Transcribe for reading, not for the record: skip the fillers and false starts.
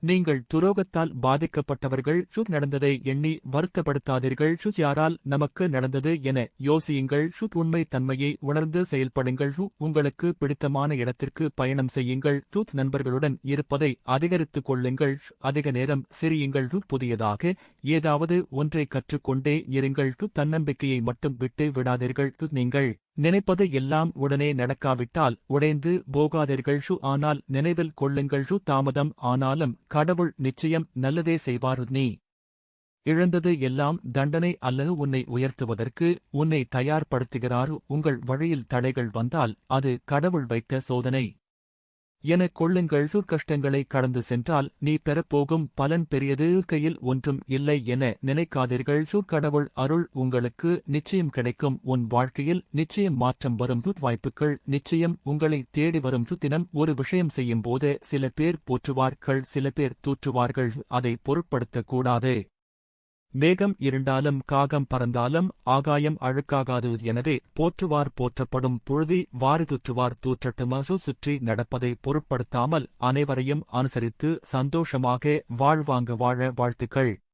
நீங்கள் துரோகத்தால் பாதிக்கப்பட்டவர்கள் நடந்ததை எண்ணி வருத்தப்படுத்தாதீர்கள் யாரால் நமக்கு நடந்தது என யோசியுங்கள் உண்மை தன்மையை உணர்ந்து செயல்படுங்கள் உங்களுக்கு பிடித்தமான இடத்திற்கு பயணம் செய்யுங்கள் நண்பர்களுடன் இருப்பதை அதிகரித்துக் கொள்ளுங்கள் அதிக நேரம் சிரியுங்கள் புதியதாக ஏதாவது ஒன்றை கற்றுக்கொண்டே இருங்கள் தன்னம்பிக்கையை மட்டும் விட்டு விடாதீர்கள் நீங்கள் நினைப்பது எல்லாம் உடனே நடக்காவிட்டால் உடைந்து போகாதீர்கள் ஆனால் நினைவில் கொள்ளுங்கள் தாமதம் ஆனாலும் கடவுள் நிச்சயம் நல்லதே செய்வார் நீ இழந்தது எல்லாம் தண்டனை அல்லது உன்னை உயர்த்துவதற்கு உன்னை தயார்படுத்துகிறார் உங்கள் வழியில் தடைகள் வந்தால் அது கடவுள் வைத்த சோதனை எனக் கொள்ளுங்கள் கஷ்டங்களை கடந்து சென்றால் நீ பெறப்போகும் பலன் பெரியது கையில் ஒன்றும் இல்லை என நினைக்காதீர்கள் கடவுள் அருள் உங்களுக்கு நிச்சயம் கிடைக்கும் உன் வாழ்க்கையில் நிச்சயம் மாற்றம் வரும் வாய்ப்புகள் நிச்சயம் உங்களை தேடி வரும் தினம் ஒரு விஷயம் செய்யும் போது சில பேர் போற்றுவார்கள் சில பேர் தூற்றுவார்கள் அதை பொருட்படுத்தக்கூடாது மேகம் இருண்டாலும் காகம் பறந்தாலும் ஆகாயம் அழுக்காகாது எனவே போற்றுவார் போற்றப்படும் புழுதி வாரிதுற்றுவார் தூற்றட்டுமாசு சுற்றி நடப்பதை பொருட்படுத்தாமல் அனைவரையும் அனுசரித்து சந்தோஷமாக வாழ்வாங்க வாழ வாழ்த்துக்கள்.